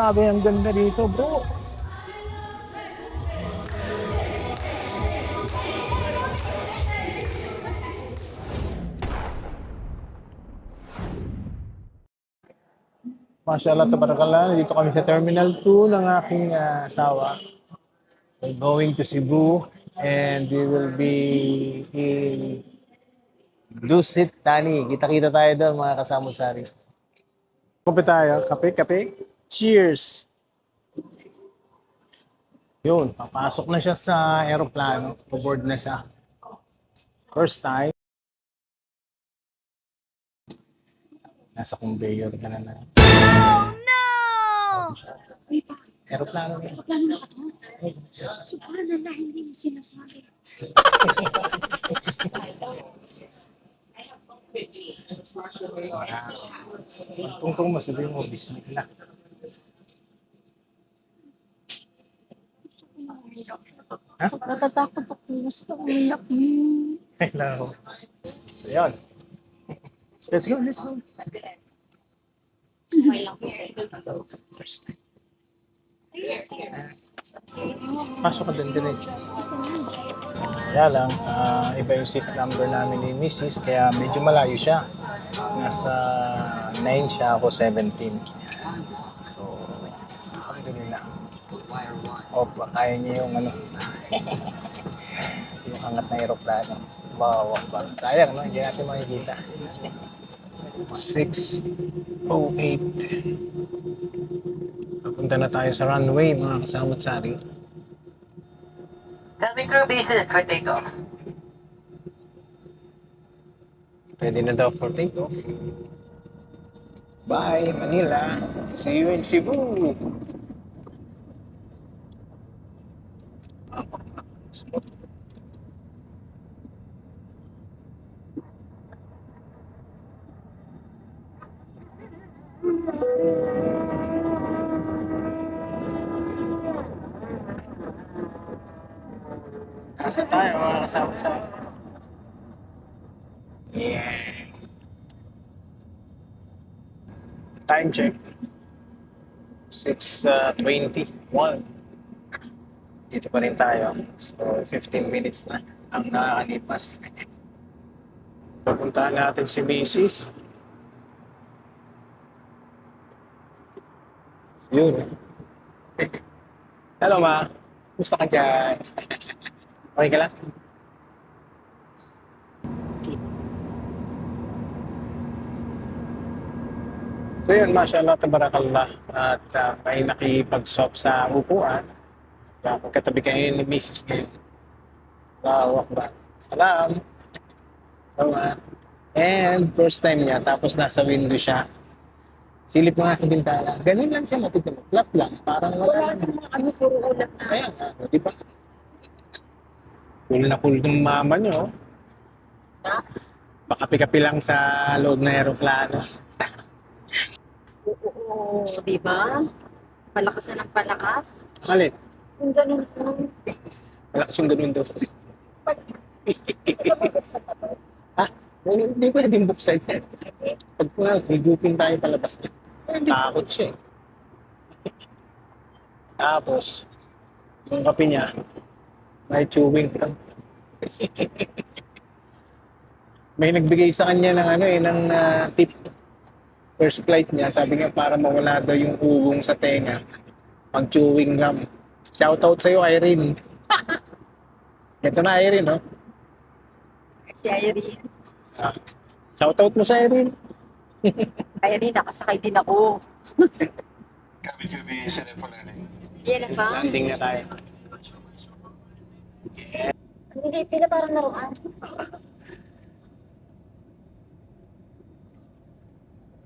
grabe, ang ganda dito, bro. Mashallah, tabarakallah. Dito kami sa Terminal 2 ng aking asawa. We're going to Cebu and we will be in Dusit, Tani. Kita-kita tayo doon, mga kasama-sari. Kape tayo. Kape, kape. Cheers! Yun, papasok na siya sa aeroplano. Board na siya. First time. Nasa conveyor ka na. Aeroplano na. Plano na ka to? Subhanallah, hindi mo sinasabi. Tungtong mo, sabihin mo, bismillah. Ha? Natatakot ako. Gusto ko umiyak. Hello. So, yun. Let's go, let's go. First time. Pasok ka din diretso. Kaya lang, iba yung seat number namin ni Mrs. Kaya medyo malayo siya. Nasa 9 siya, ako 17. So, alhamdulillah. O, kaya niya yung ano, yung angat na aeroplano. Wow, wow. Sayang, no? Hindi natin makikita. 6:08. Papunta na tayo sa runway, mga kasamot-sari. Cabin crew bases for takeoff. Ready na daw for takeoff. Bye, Manila. See you in Cebu. Asa tayo, mga kasama-sari? Yeah. Time check. 6:21. Dito pa rin tayo. So, 15 minutes na ang nakakalipas. Papuntahan natin si Macy's. Yun. Hello, ma. Gusto ka dyan? Okay ka lang? So yun, mashallah, tabarakallah. At may nakipag-swap sa upuan. At magkatabi kayo ni Mrs. ngayon. Allahu Akbar. Salam. Tama. And first time niya, tapos nasa window siya. Silip mo nga sa bintana. Ganun lang siya, matitignan mo. Flat lang. Parang wala lang. Ano, puro ulat na. Kaya nga, di ba? Cool na cool ng mama niyo. Pakapi-kapi lang sa loob ng aeroplano. Oo, di ba? Palakas na ng palakas. Alin? Yung ganun lang. Malakas yung ganun daw. Pag nabubuksan pa to. Ha? Hindi pwedeng buksan yan. Pag higupin tayo palabas niya. Takot siya eh. Tapos, yung kape niya, may chewing gum. May nagbigay sa kanya ng ano eh, ng tip. First flight niya, sabi niya para mawala daw yung ugong sa tenga, mag-chewing gum. Shoutout sa'yo, Irene. Ito na, Irene, no? Si Irene. Shoutout mo sa Irene. Irene, nakasakay din ako. Kami kami sa Nepalani. Yan na ba? Landing na tayo. Hindi na parang naroon.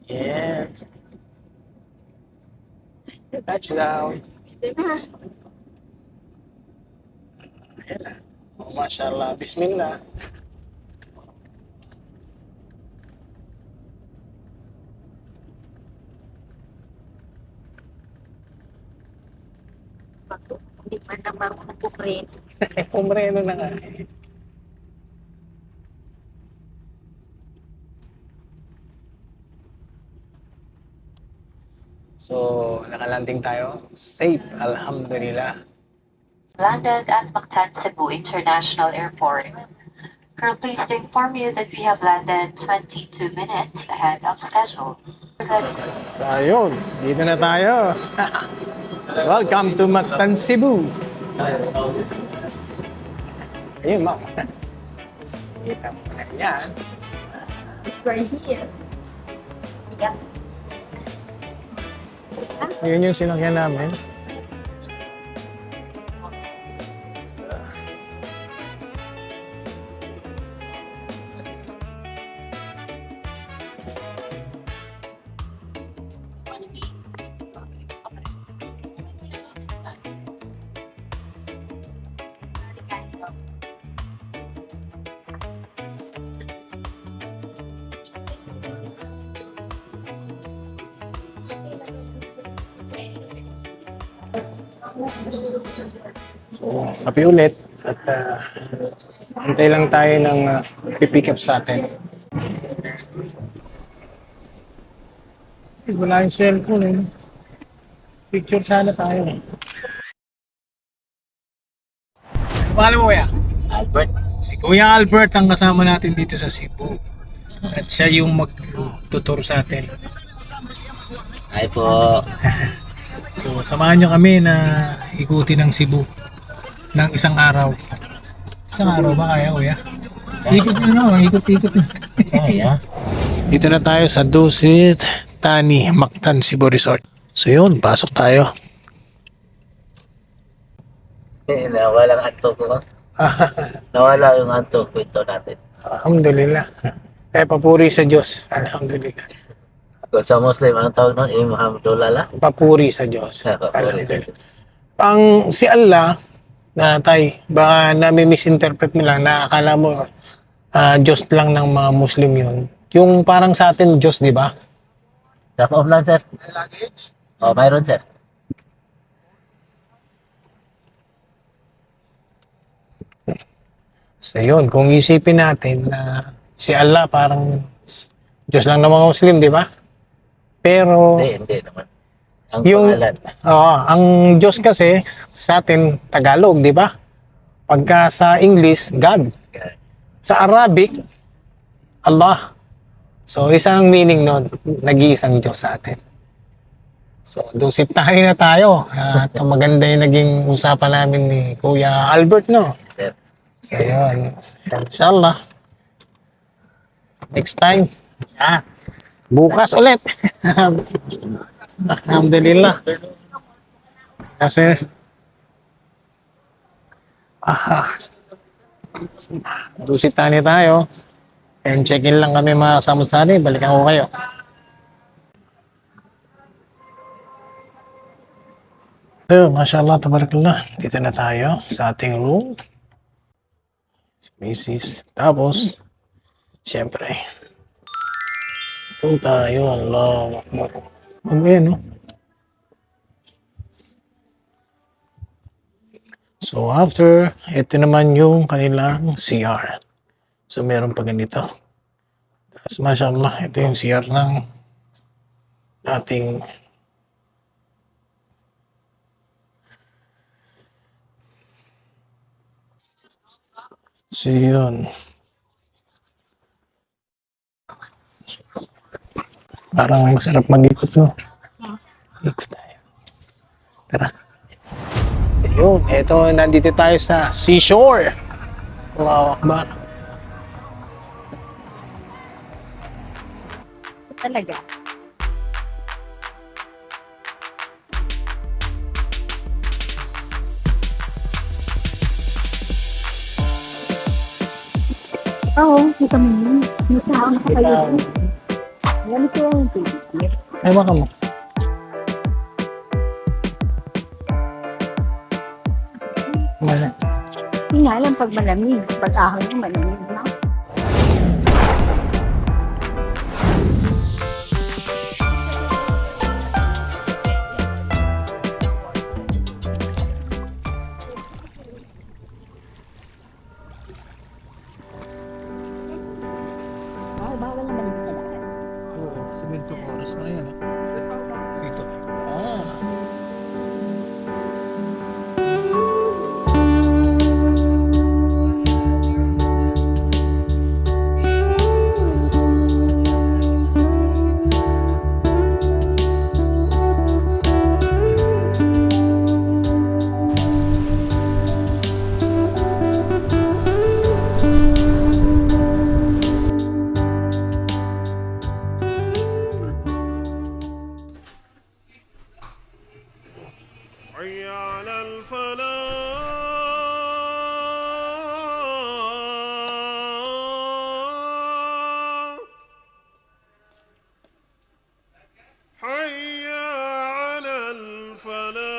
Yes. Touchdown. Hindi na. Ayan na. Oh, mashallah. Bismillah. Hindi man lang marunong puprin. Pumreno na nga. So, nakalanding tayo. Safe, alhamdulillah. Landed at Mactan, Cebu International Airport. Crew, pleased to inform you that we have landed 22 minutes ahead of schedule. So, ayun, dito na tayo. Welcome to Mactan, Cebu. Ayun, ma'am. Kita mo na yan. Right here. Yeah. Yun yung sinakyan namin. So, kape ulit at antay lang tayo ng pipick up sa atin. Wala yung cellphone eh. Picture sana tayo. Paano mo kuya? Albert. Si Kuya Albert ang kasama natin dito sa Cebu. At siya yung magtutur sa atin. Ay po. So, samahan nyo kami na ikutin ng Cebu ng isang araw. Isang araw ba kaya, kuya? Ikot na, ikot-ikot na. Kaya. Dito na tayo sa Dusit Tani, Mactan, Cebu Resort. So yun, pasok tayo. Nawala ang antok ko. Nawala yung antok ko ito natin. Alhamdulillah. Kaya papuri sa Diyos. Alhamdulillah. Kung sa Muslim, anong tawag nun? Muhammadullah la? Papuri sa Diyos. Papuri sa Alhamdulillah. Diyos. Ang si Allah, na tay, baka nami-misinterpret nila na akala mo Diyos lang ng mga Muslim yun. Yung parang sa atin Diyos, di ba? Drop off lang, sir. Oh, mayroon, sir. So yun, kung isipin natin na si Allah parang Diyos lang ng mga Muslim, di ba? Pero Hindi naman. Ang yung pangalan. ang Diyos kasi sa atin Tagalog, di ba? Pagka sa English, God. Sa Arabic, Allah. So isa ng meaning nun, nag-iisang Diyos sa atin. So dusit tayo na tayo. At maganda yung naging usapan namin ni Kuya Albert, no? Sir. So yun. Inshallah. Next time. Bukas ulit. Alhamdulillah. Kasi dusitani tayo. And check-in lang kami mga samut-sari. Balikan ko kayo. So, mashallah, tabarakallah. Dito na tayo sa ating room. Macy's. Tapos, siyempre, ito tayo. Allah. Mag-ayan, no? So, after, ito naman yung kanilang CR. So, meron pa ganito. Tapos, mashallah, ito yung CR ng ating so, yun. Parang masarap mag-ikot, no? Ikot tayo. Tara. Ayun, eto, nandito tayo sa seashore. Allahu Akbar. Talaga. Oo, kita mo yun. Yung tao nakapalito. Ganito ang pipikir. Ay, baka mo. Wala. Hindi nga alam pag malamig. Pag ahon yung malamig na. Bawal naman sa lahat. Oo, 7 oras na yan. Dito. حي على الفلاح حي على الفلاح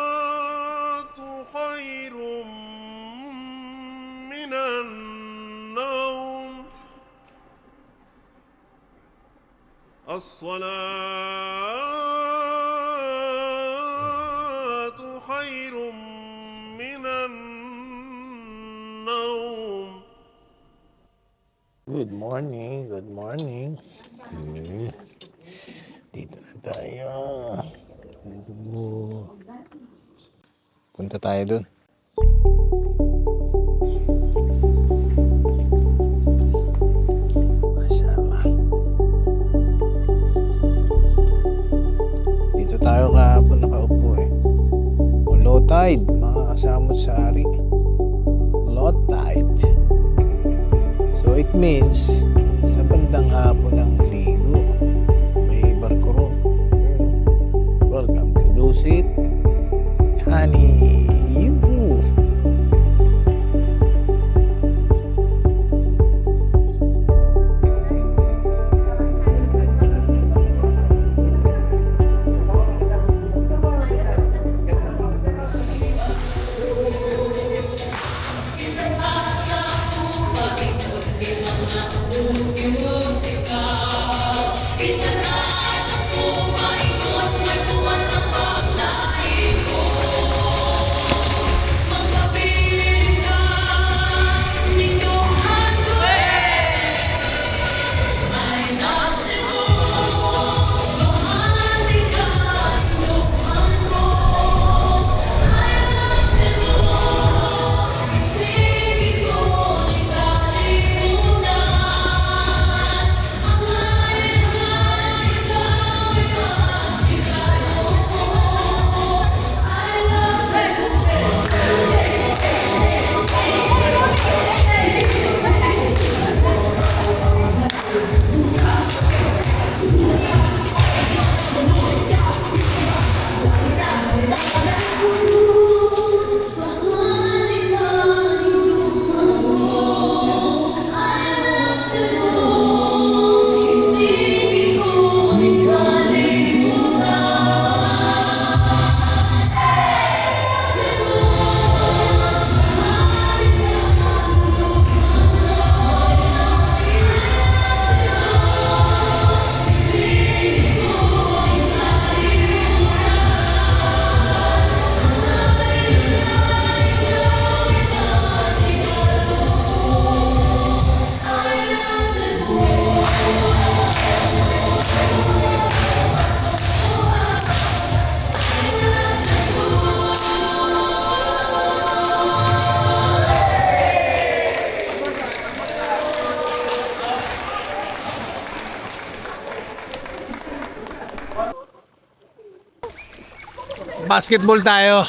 الصلاة خير من النوم الصلاة خير من النوم. Good morning, good morning. Dito na tayo. Punta tayo dun. Mashallah. Dito tayo kahapon nakaupo eh. Low tide, mga kasamot sa ari. Low tide. So it means sa bandang hapon ng ligo, may barko ron. Welcome to Dusit, honey. Yoo-hoo. Basketball tayo.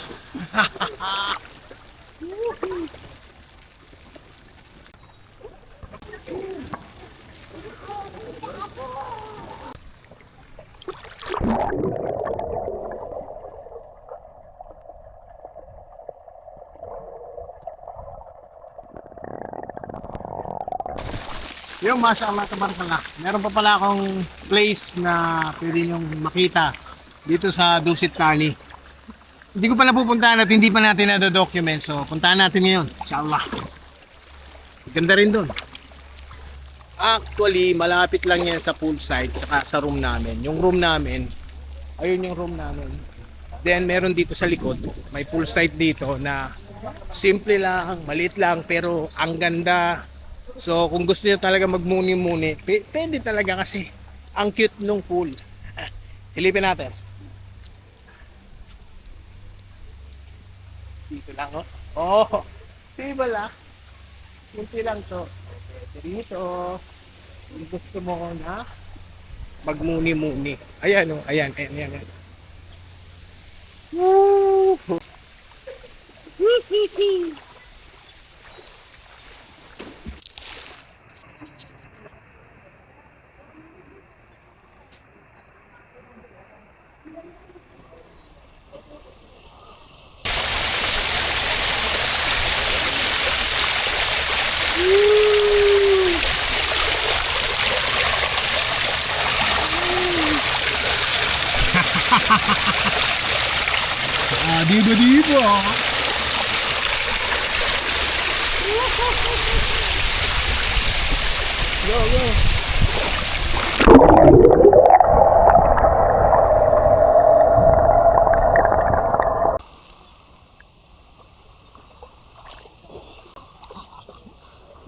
Yung mashallah, tabarakallah. Meron pa pala akong place na pwede niyong makita dito sa Dusit Valley. Hindi ko pala pupuntahan at hindi pa natin na-document. So, puntahan natin ngayon. Inshallah. Ganda rin doon. Actually, malapit lang yan sa poolside tsaka sa room namin. Yung room namin, ayun yung room namin. Then meron dito sa likod, may poolside dito na simple lang, maliit lang pero ang ganda. So kung gusto niyo talaga magmuni-muni, pwede talaga kasi ang cute nung pool. Silipin natin. Dito lang oh. Oh, diba lang? Simple lang to. Pwede dito. Kung gusto mo na magmuni-muni. Ayan oh, ayan, ayan, ayan. Woo! Ah, diba? Go, go.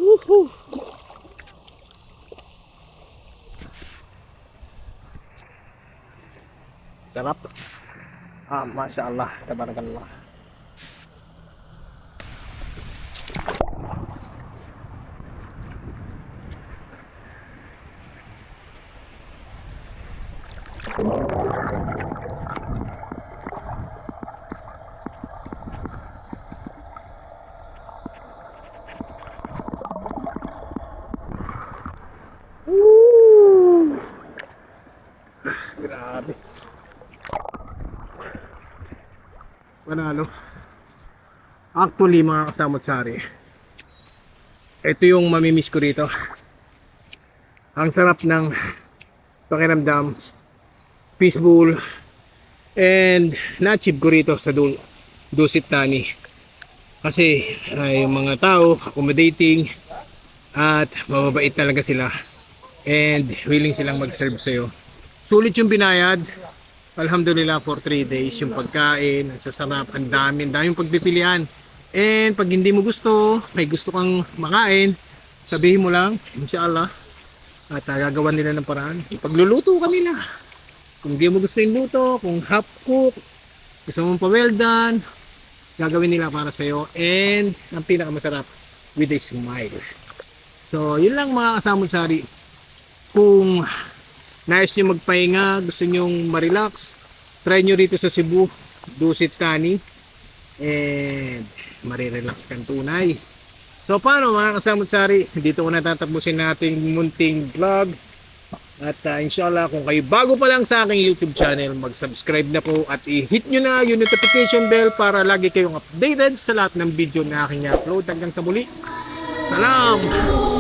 Woohoo. Sarap. Ah, Masya Allah, tabarakallah. Grabe. Panalo. Actually, mga kasamot-sari, ito yung mamimiss ko rito. Ang sarap ng pakiramdam, peaceful, and na-achieve ko rito sa Dusit Thani. Kasi yung mga tao, accommodating, at mababait talaga sila. And willing silang mag-serve sa'yo. Sulit yung binayad. Alhamdulillah for 3 days. Yung pagkain, ang sasarap, ang daming pagpipilian. And pag hindi mo gusto, may gusto kang makain, sabihin mo lang, inshallah. At gagawan nila ng paraan. Pagluluto ka nila. Kung hindi mo gusto yung luto, kung half cook, gusto mong pa well done, gagawin nila para sa'yo. And ang pinakamasarap, with a smile. So yun lang mga kasamot-sari. Kung nais nyo magpahinga, gusto nyo ma-relax, try nyo rito sa Cebu, Dusit Thani, and marirelax kang tunay. So paano mga kasamot-sari, dito ko natatapusin nating munting vlog. At inshallah kung kayo bago pa lang sa aking YouTube channel, mag-subscribe na po at i-hit nyo na yung notification bell para lagi kayong updated sa lahat ng video na aking upload. Hanggang sa muli, salam!